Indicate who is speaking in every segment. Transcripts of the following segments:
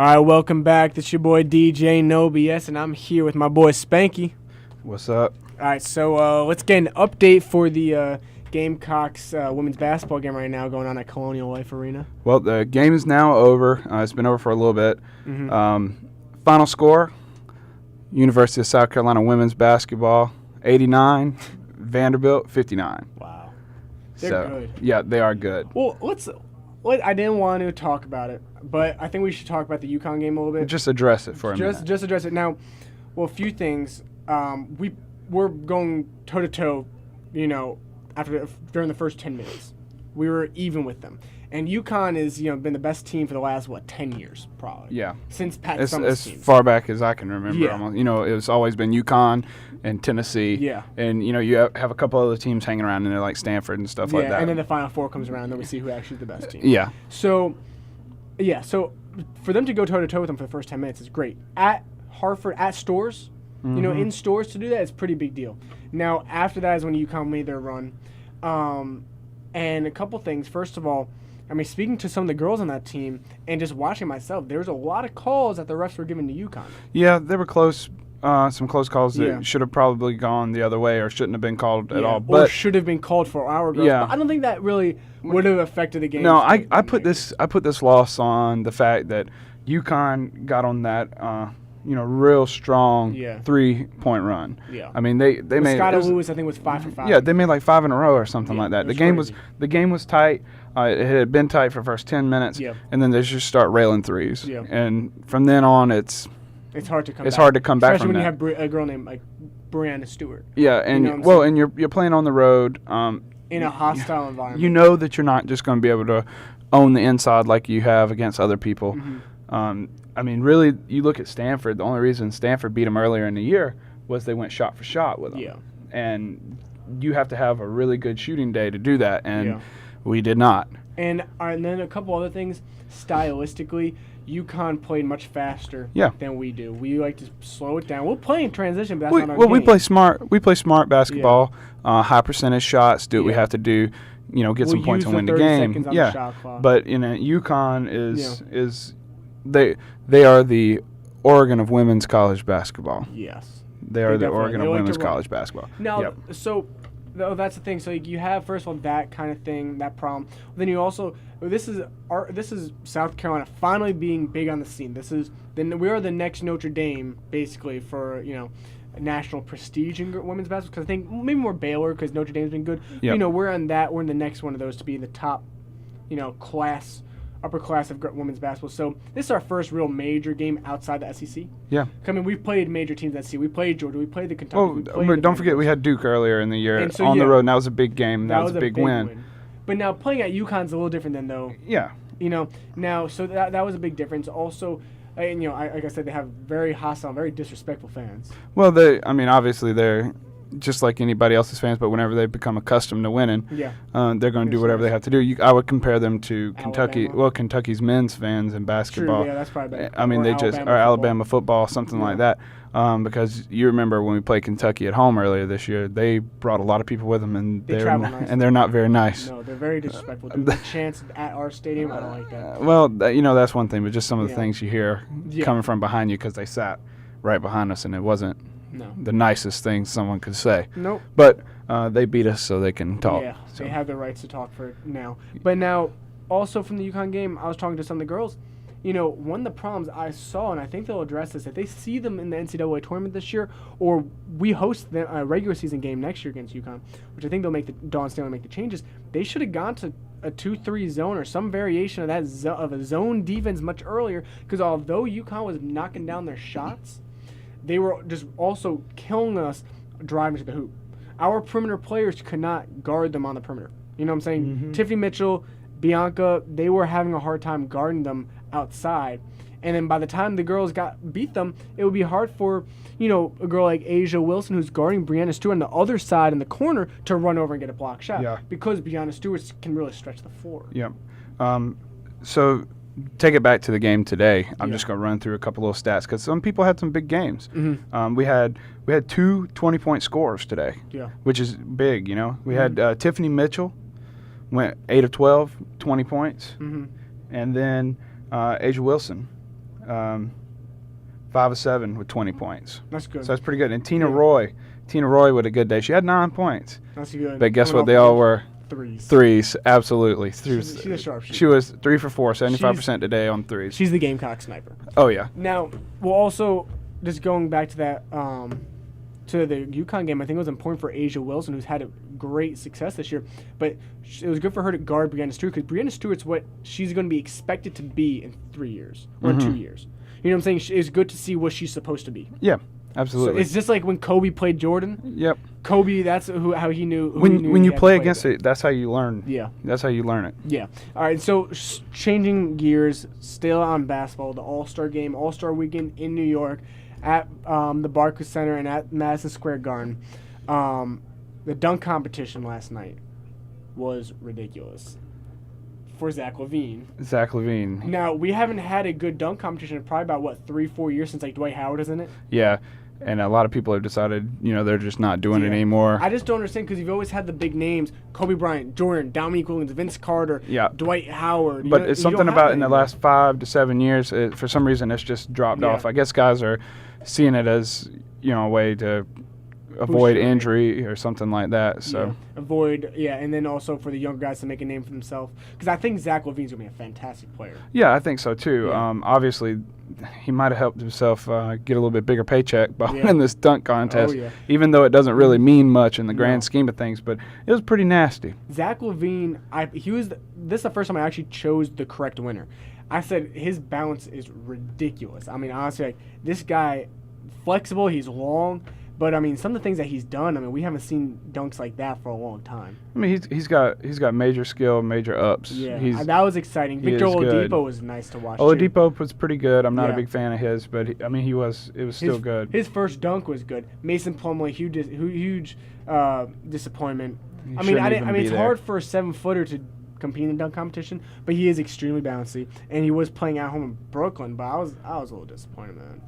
Speaker 1: right, welcome back. This your boy DJ No BS, and I'm here with my boy Spanky.
Speaker 2: What's up?
Speaker 1: All right, so let's get an update for the Gamecocks women's basketball game right now going on at Colonial Life Arena.
Speaker 2: Well, the game is now over. It's been over for a little bit. Final score, University of South Carolina women's basketball, 89, Vanderbilt, 59.
Speaker 1: Wow. They're good.
Speaker 2: Yeah, they are good.
Speaker 1: Well, I didn't want to talk about it, but I think we should talk about the UConn game a little bit.
Speaker 2: Just address it for a minute.
Speaker 1: Just address it. Now, well, a few things. We're going toe-to-toe, during the first 10 minutes. We were even with them. And UConn has, been the best team for the last, 10 years, probably.
Speaker 2: Yeah.
Speaker 1: Since Pat Summer's team.
Speaker 2: As far back as I can remember.
Speaker 1: Yeah.
Speaker 2: Almost. It's always been UConn and Tennessee.
Speaker 1: Yeah.
Speaker 2: And, you have a couple other teams hanging around in there like Stanford and stuff like that.
Speaker 1: And then the Final Four comes around, and then we see who actually is the best team.
Speaker 2: Yeah.
Speaker 1: So for them to go toe-to-toe with them for the first 10 minutes is great. At Hartford, at Stores, in Stores to do that is a pretty big deal. Now, after that is when UConn made their run. And a couple things. First of all, speaking to some of the girls on that team and just watching myself, there was a lot of calls that the refs were giving to UConn.
Speaker 2: Yeah, they were close. Some close calls that should have probably gone the other way or shouldn't have been called at all.
Speaker 1: But should have been called for our girls.
Speaker 2: Yeah.
Speaker 1: But I don't think that really would have affected the game.
Speaker 2: No, I put this loss on the fact that UConn got on that real strong 3-point run.
Speaker 1: Yeah.
Speaker 2: They made
Speaker 1: Scotty Lewis, I think, was 5 for 5.
Speaker 2: Yeah, they made like 5 in a row or something like that. The game was tight. It had been tight for the first 10 minutes, and then they just start railing threes.
Speaker 1: Yeah.
Speaker 2: And from then on, it's hard to come back.
Speaker 1: Especially
Speaker 2: from that.
Speaker 1: Especially when you have a girl named Brianna Stewart.
Speaker 2: Yeah, and and you're playing on the road.
Speaker 1: In a hostile environment.
Speaker 2: You know that you're not just going to be able to own the inside like you have against other people. Really, you look at Stanford, the only reason Stanford beat them earlier in the year was they went shot for shot with them.
Speaker 1: Yeah.
Speaker 2: And you have to have a really good shooting day to do that, and we did not.
Speaker 1: And then a couple other things. Stylistically, UConn played much faster than we do. We like to slow it down. We'll play in transition, but that's not our game.
Speaker 2: We play smart. We play smart basketball, high percentage shots, do what we have to do, get some points and win the game. But UConn is they are the Oregon of women's college basketball.
Speaker 1: Yes.
Speaker 2: They are the Oregon of women's college basketball.
Speaker 1: Now, that's the thing. So you have, first of all, that kind of thing, that problem. Then you also, this is South Carolina finally being big on the scene. We are the next Notre Dame, basically, for national prestige in women's basketball. Because I think maybe more Baylor, because Notre Dame's been good.
Speaker 2: Yep.
Speaker 1: We're in the next one of those to be in the top, upper class of women's basketball. So this is our first real major game outside the SEC.
Speaker 2: Yeah.
Speaker 1: We've played major teams in the SEC. We played Georgia. We played the Kentucky.
Speaker 2: Don't forget we had Duke earlier in the year on the road, and that was a big game. That was a big win.
Speaker 1: But now playing at UConn's a little different than though.
Speaker 2: Yeah.
Speaker 1: Now so that was a big difference. Also, like I said, they have very hostile, very disrespectful fans.
Speaker 2: Well, obviously they're just like anybody else's fans, but whenever they become accustomed to winning, they're going to do whatever they have to do. I would compare them to Kentucky.
Speaker 1: Alabama.
Speaker 2: Well, Kentucky's men's fans in basketball.
Speaker 1: True, yeah, that's probably better.
Speaker 2: Alabama football, something like that. Because you remember when we played Kentucky at home earlier this year, they brought a lot of people with them, and they're not very nice.
Speaker 1: No, they're very disrespectful. The chants at our stadium, I don't like that.
Speaker 2: Well, that's one thing, but just some of the things you hear coming from behind you because they sat right behind us, and it wasn't the nicest thing someone could say.
Speaker 1: Nope.
Speaker 2: But they beat us, so they can talk.
Speaker 1: Yeah, they have the rights to talk for now. But now, also from the UConn game, I was talking to some of the girls. One of the problems I saw, and I think they'll address this, if they see them in the NCAA tournament this year, or we host a regular season game next year against UConn, which I think they'll Dawn Stanley make the changes, they should have gone to a 2-3 zone or some variation of that of a zone defense much earlier, because although UConn was knocking down their shots, they were just also killing us driving to the hoop. Our perimeter players could not guard them on the perimeter. You know what I'm saying?
Speaker 2: Mm-hmm.
Speaker 1: Tiffany Mitchell, Bianca, they were having a hard time guarding them outside. And then by the time the girls beat them, it would be hard for, a girl like Asia Wilson, who's guarding Brianna Stewart on the other side in the corner, to run over and get a block shot.
Speaker 2: Yeah.
Speaker 1: Because Brianna Stewart can really stretch the floor.
Speaker 2: Yeah. So take it back to the game today. I'm just going to run through a couple little stats because some people had some big games.
Speaker 1: Mm-hmm.
Speaker 2: We had 2 20-point scores today, which is big. We had Tiffany Mitchell went 8 of 12, 20 points, and then Asia Wilson 5 of 7 with 20 points.
Speaker 1: That's good.
Speaker 2: So that's pretty good. And Tina Roy with a good day. She had 9 points.
Speaker 1: That's good.
Speaker 2: But guess what? They all were threes. Absolutely.
Speaker 1: She's a sharpshooter.
Speaker 2: She was 3 for 4, 75% today on threes.
Speaker 1: She's the Gamecock sniper.
Speaker 2: Oh, yeah.
Speaker 1: Now, we'll also, just going back to that, to the UConn game, I think it was important for Asia Wilson, who's had a great success this year. But it was good for her to guard Brianna Stewart, because Brianna Stewart's what she's going to be expected to be in 3 years or in 2 years. You know what I'm saying? It's good to see what she's supposed to be.
Speaker 2: Yeah, absolutely.
Speaker 1: So it's just like when Kobe played Jordan.
Speaker 2: Yep.
Speaker 1: Kobe, that's how he knew.
Speaker 2: When you play against it, that's how you learn.
Speaker 1: Yeah.
Speaker 2: That's how you learn it.
Speaker 1: Yeah. All right, so changing gears, still on basketball, the All-Star game, All-Star weekend in New York at the Barclays Center and at Madison Square Garden. The dunk competition last night was ridiculous for Zach LaVine. Now, we haven't had a good dunk competition in probably about, 3-4 years since, Dwight Howard, isn't it?
Speaker 2: Yeah, and a lot of people have decided, they're just not doing it anymore.
Speaker 1: I just don't understand, because you've always had the big names, Kobe Bryant, Jordan, Dominique Wilkins, Vince Carter, Dwight Howard.
Speaker 2: But it's something about in the last 5 to 7 years, for some reason, it's just dropped off. I guess guys are seeing it as, a way to avoid injury or something like that. So
Speaker 1: and then also for the younger guys to make a name for themselves, because I think Zach LaVine's gonna be a fantastic player.
Speaker 2: Yeah, I think so too.
Speaker 1: Yeah.
Speaker 2: Obviously, he might have helped himself get a little bit bigger paycheck by winning this dunk contest, even though it doesn't really mean much in the grand scheme of things. But it was pretty nasty.
Speaker 1: Zach LaVine, this is the first time I actually chose the correct winner. I said his balance is ridiculous. I mean, honestly, this guy, flexible, he's long. But I mean, some of the things that he's done, we haven't seen dunks like that for a long time.
Speaker 2: I mean, he's got major skill, major ups.
Speaker 1: Yeah, that was exciting. Victor Oladipo was nice to watch.
Speaker 2: Oladipo was pretty good. I'm not a big fan of his, but it was still good.
Speaker 1: His first dunk was good. Mason Plumlee, huge disappointment. It's hard for a 7-footer to compete in the dunk competition, but he is extremely bouncy, and he was playing at home in Brooklyn. But I was a little disappointed, man.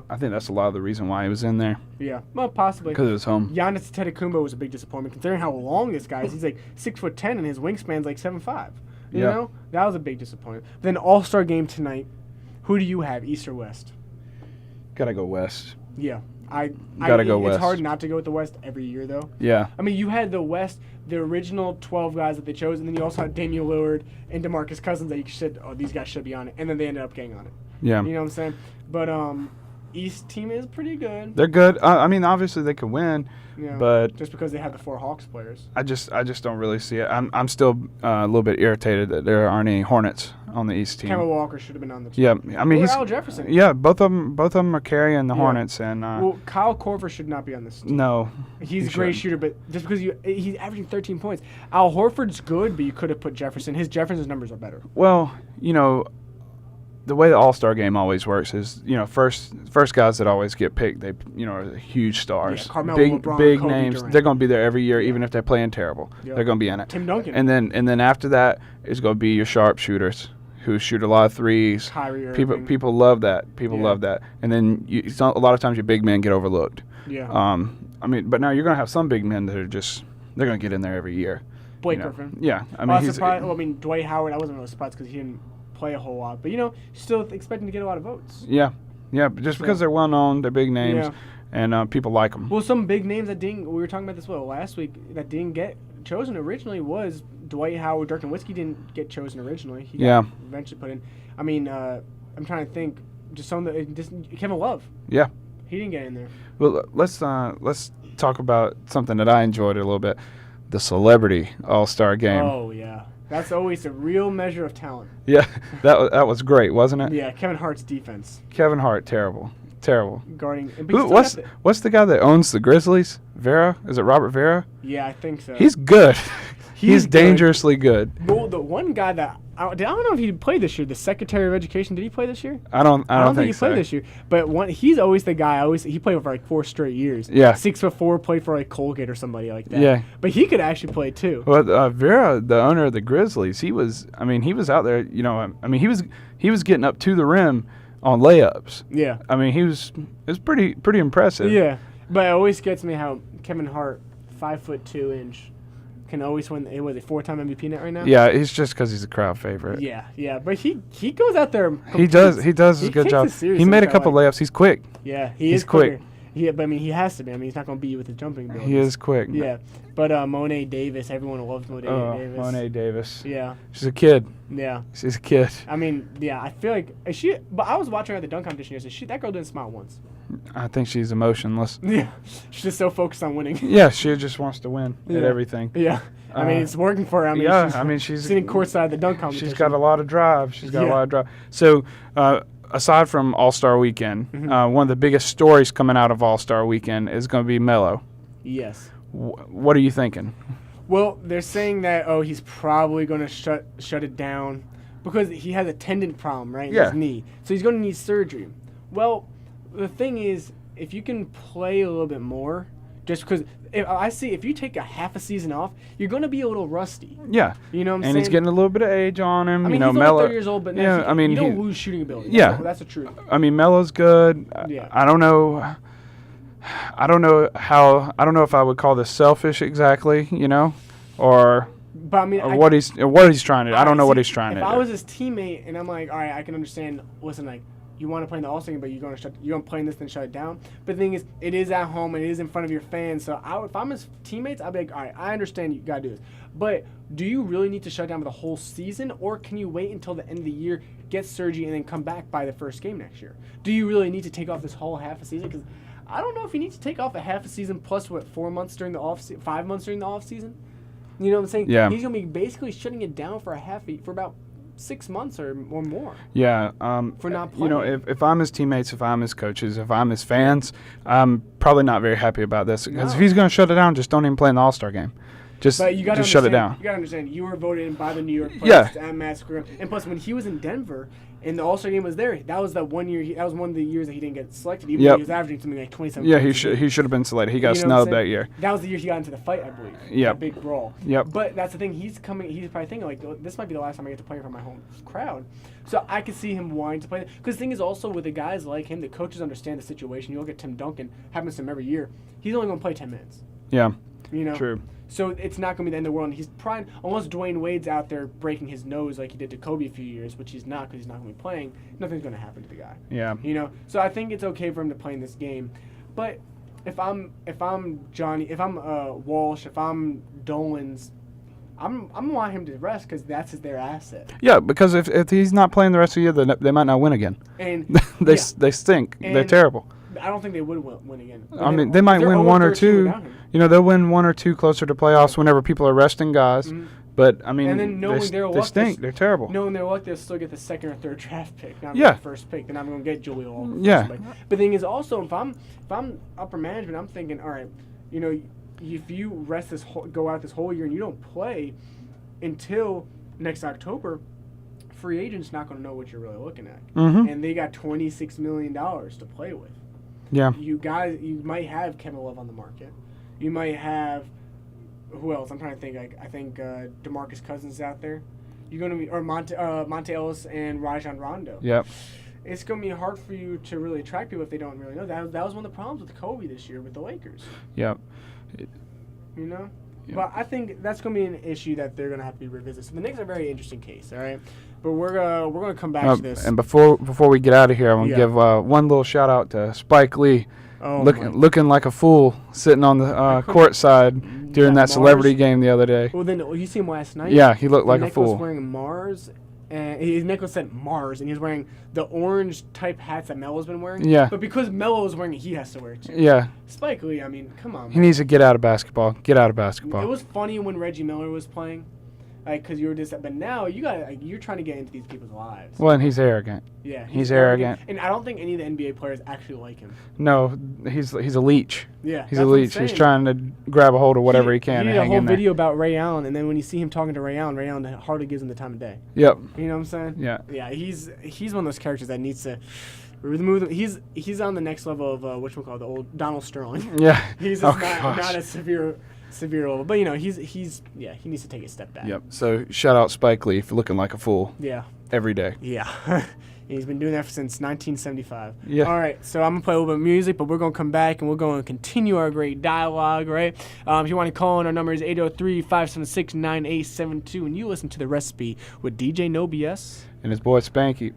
Speaker 2: I think that's a lot of the reason why he was in there.
Speaker 1: Yeah, well, possibly.
Speaker 2: Because it was home.
Speaker 1: Giannis Antetokounmpo was a big disappointment, considering how long this guy is. He's 6'10", and his wingspan's 7'5". You know? That was a big disappointment. Then All-Star game tonight. Who do you have, East or West?
Speaker 2: Gotta go West.
Speaker 1: Yeah.
Speaker 2: Gotta go West.
Speaker 1: It's hard not to go with the West every year, though.
Speaker 2: Yeah.
Speaker 1: I mean, you had the West, the original 12 guys that they chose, and then you also had Damian Lillard and DeMarcus Cousins that you said, these guys should be on it, and then they ended up getting on it.
Speaker 2: Yeah.
Speaker 1: You know what I'm saying? But, East team is pretty good.
Speaker 2: They're good. Obviously they could win, but
Speaker 1: just because they have the 4 Hawks players.
Speaker 2: I just don't really see it. I'm still a little bit irritated that there aren't any Hornets on the East team.
Speaker 1: Kemba Walker should have been on the team.
Speaker 2: Yeah, I mean
Speaker 1: he's Al Jefferson.
Speaker 2: Yeah, both of them are carrying the Hornets, and
Speaker 1: Kyle Korver should not be on this team.
Speaker 2: No,
Speaker 1: he's a great shooter, but just because he's averaging 13 points. Al Horford's good, but you could have put Jefferson. Jefferson's numbers are better.
Speaker 2: Well, the way the All-Star game always works is, first guys that always get picked, they, are huge stars.
Speaker 1: Yeah, Carmelo,
Speaker 2: big
Speaker 1: LeBron, Kobe,
Speaker 2: names.
Speaker 1: Durant.
Speaker 2: They're going to be there every year, even if they're playing terrible. Yep. They're going to be in it.
Speaker 1: Tim Duncan.
Speaker 2: And then after that is going to be your sharpshooters who shoot a lot of threes.
Speaker 1: Kyrie Irving.
Speaker 2: People love that. People love that. And then a lot of times your big men get overlooked.
Speaker 1: Yeah.
Speaker 2: But now you're going to have some big men that are they're going to get in there every year.
Speaker 1: Blake Griffin.
Speaker 2: Yeah.
Speaker 1: Dwight Howard, I wasn't really surprised because he didn't play a whole lot, but still expecting to get a lot of votes.
Speaker 2: Yeah, just because they're well known, they're big names, and people like them.
Speaker 1: Well, some big names that we were talking about this last week that didn't get chosen originally was Dwight Howard. Dirk Nowitzki didn't get chosen originally. He got eventually put in. I mean, I'm trying to think. Just Kevin Love.
Speaker 2: Yeah,
Speaker 1: he didn't get in there.
Speaker 2: Well, let's talk about something that I enjoyed a little bit: the Celebrity All-Star Game.
Speaker 1: Oh yeah. That's always a real measure of talent.
Speaker 2: Yeah, that was great, wasn't it?
Speaker 1: Yeah, Kevin Hart's defense.
Speaker 2: Kevin Hart, terrible.
Speaker 1: Guarding.
Speaker 2: What's the guy that owns the Grizzlies? Vera? Is it Robert Vera?
Speaker 1: Yeah, I think so.
Speaker 2: He's good. He's dangerously good.
Speaker 1: Well, the one guy that I don't know if he played this year. The Secretary of Education, did he play this year?
Speaker 2: I don't think
Speaker 1: he played this year. But he's always the guy. He played for 4 straight years.
Speaker 2: Yeah,
Speaker 1: 6'4", played for Colgate or somebody like that.
Speaker 2: Yeah,
Speaker 1: but he could actually play too.
Speaker 2: Well, Vera, the owner of the Grizzlies, he was out there. He was getting up to the rim on layups.
Speaker 1: Yeah,
Speaker 2: it was pretty impressive.
Speaker 1: Yeah, but it always gets me how Kevin Hart, 5'2" can always win. It was a 4-time MVP net right now.
Speaker 2: Yeah, it's just because he's a crowd favorite.
Speaker 1: Yeah, but he goes out there.
Speaker 2: He does a good job. He made a couple layups. He's quick.
Speaker 1: Yeah, he's quick. Yeah, but I mean, he has to be. I mean, he's not going to beat you with his jumping abilities.
Speaker 2: He is quick.
Speaker 1: Yeah, but Monet Davis, everyone loves Monet Davis.
Speaker 2: Monet Davis.
Speaker 1: Yeah.
Speaker 2: She's a kid.
Speaker 1: Yeah.
Speaker 2: She's a kid.
Speaker 1: I mean, yeah, I feel like but I was watching her at the dunk competition yesterday. That girl didn't smile once.
Speaker 2: I think she's emotionless.
Speaker 1: Yeah, she's just so focused on winning.
Speaker 2: Yeah, she just wants to win at everything.
Speaker 1: Yeah, I mean, it's working for her. I mean, she's
Speaker 2: sitting
Speaker 1: courtside at the dunk competition.
Speaker 2: She's got a lot of drive. So, aside from All-Star Weekend, one of the biggest stories coming out of All-Star Weekend is going to be Melo.
Speaker 1: Yes.
Speaker 2: What are you thinking?
Speaker 1: Well, they're saying that he's probably going to shut it down because he has a tendon problem, right, in his knee. So he's going to need surgery. Well, the thing is, if you can play a little bit more, just because if you take a half a season off, you're going to be a little rusty.
Speaker 2: Yeah.
Speaker 1: You know what I'm saying?
Speaker 2: And he's getting a little bit of age on him.
Speaker 1: I mean,
Speaker 2: he's
Speaker 1: only
Speaker 2: Melo,
Speaker 1: 30 years old, but
Speaker 2: yeah,
Speaker 1: you don't lose shooting ability. That's the truth.
Speaker 2: I mean, Melo's good.
Speaker 1: Yeah.
Speaker 2: I don't know if I would call this selfish exactly, or
Speaker 1: but I mean,
Speaker 2: what he's trying to do. I don't know what he's trying to do.
Speaker 1: If I was his teammate and I'm like, all right, I can understand. Listen, like, you want to play in the All-Star game, but you're going to play in this and shut it down. But the thing is, it is at home and it is in front of your fans. So if I'm his teammates, I'd be like, all right, I understand you got to do this. But do you really need to shut down for the whole season, or can you wait until the end of the year, get surgery, and then come back by the first game next year? Do you really need to take off this whole half a season? Because I don't know if you need to take off a half a season plus 4 months during the 5 months during the off season. You know what I'm saying?
Speaker 2: Yeah.
Speaker 1: He's going to be basically shutting it down for about 6 months or more.
Speaker 2: Yeah.
Speaker 1: For not playing.
Speaker 2: If I'm his teammates, if I'm his coaches, if I'm his fans, I'm probably not very happy about this. Because if he's going to shut it down, just don't even play in the All-Star game. Just shut it down.
Speaker 1: You got to understand, you were voted in by the New York players at Massacre. And plus, when he was in Denver and the All-Star game was there, that was that 1 year. That was one of the years that he didn't get selected, even though he was averaging something like 27
Speaker 2: Yeah,
Speaker 1: points
Speaker 2: he should have been selected. He got snubbed that year.
Speaker 1: That was the year he got into the fight, I believe.
Speaker 2: Yeah.
Speaker 1: That big brawl.
Speaker 2: Yep.
Speaker 1: But that's the thing. He's probably thinking, like, this might be the last time I get to play for my home crowd. So I could see him wanting to play. Because the thing is also, with the guys like him, the coaches understand the situation. You look at Tim Duncan, happens to him every year. He's only going to play 10 minutes.
Speaker 2: Yeah.
Speaker 1: True. So it's not going to be the end of the world. And he's probably, unless Dwayne Wade's out there breaking his nose like he did to Kobe a few years, which he's not because he's not going to be playing, nothing's going to happen to the guy.
Speaker 2: Yeah.
Speaker 1: So I think it's okay for him to play in this game. But if I'm Johnny, if I'm Walsh, if I'm Dolan's, I'm going to want him to rest because that's their asset.
Speaker 2: Yeah, because if he's not playing the rest of the year, then they might not win again.
Speaker 1: And
Speaker 2: they stink. They're terrible.
Speaker 1: I don't think they would win again.
Speaker 2: I mean, they might win one or two. They'll win one or two closer to playoffs whenever people are resting guys. Mm-hmm. But, I mean,
Speaker 1: and then knowing
Speaker 2: they stink. They're terrible.
Speaker 1: Knowing their luck, they'll still get the second or third draft pick, not the first pick. They're not going to get Julie Hall.
Speaker 2: Yeah.
Speaker 1: But the thing is also, if I'm upper management, I'm thinking, all right, if you go out this whole year and you don't play until next October, free agents not going to know what you're really looking at.
Speaker 2: Mm-hmm.
Speaker 1: And they got $26 million to play with.
Speaker 2: Yeah.
Speaker 1: You might have Kevin Love on the market. You might have who else? I'm trying to think. I think DeMarcus Cousins is out there. You're going to be Monte Ellis and Rajon Rondo. Yep. It's going to be hard for you to really attract people if they don't really know. That was one of the problems with Kobe this year with the Lakers.
Speaker 2: Yep.
Speaker 1: Yep. But I think that's going to be an issue that they're going to have to be revisited. So the Knicks are a very interesting case, all right? But we're going to come back to this.
Speaker 2: And before we get out of here, I want to give one little shout out to Spike Lee, looking like a fool sitting on the courtside during that celebrity game the other day.
Speaker 1: Well, then you see him last night.
Speaker 2: Yeah, he looked like a fool.
Speaker 1: Nick was wearing Mars. And Nicholas said Mars, and he was wearing the orange type hats that Melo's been wearing. Yeah. But because Melo was wearing it, he has to wear it too. Yeah. Spike Lee, I mean, come on.
Speaker 2: He needs to get out of basketball. Get out of basketball.
Speaker 1: It was funny when Reggie Miller was playing, because you were just. But now you're trying to get into these people's lives.
Speaker 2: Well, and he's arrogant.
Speaker 1: Yeah.
Speaker 2: He's arrogant.
Speaker 1: And I don't think any of the NBA players actually like him.
Speaker 2: No, he's a leech.
Speaker 1: Yeah.
Speaker 2: He's a leech. He's trying to grab a hold of whatever he can.
Speaker 1: He did a whole video about Ray Allen, and then when you see him talking to Ray Allen hardly gives him the time of day.
Speaker 2: Yep.
Speaker 1: You know what I'm saying?
Speaker 2: Yeah.
Speaker 1: Yeah. He's one of those characters that needs to remove him. He's on the next level of the old Donald Sterling.
Speaker 2: Yeah.
Speaker 1: He's just not a severe level, but he needs to take a step back.
Speaker 2: Yep. So shout out Spike Lee for looking like a fool.
Speaker 1: Yeah.
Speaker 2: every day.
Speaker 1: Yeah. He's been doing that since 1975.
Speaker 2: Yeah.
Speaker 1: All right, so I'm going to play a little bit of music, but we're going to come back and we're going to continue our great dialogue, right? If you want to call in, our number is 803-576-9872, and you listen to The Recipe with DJ No BS.
Speaker 2: And his boy Spanky.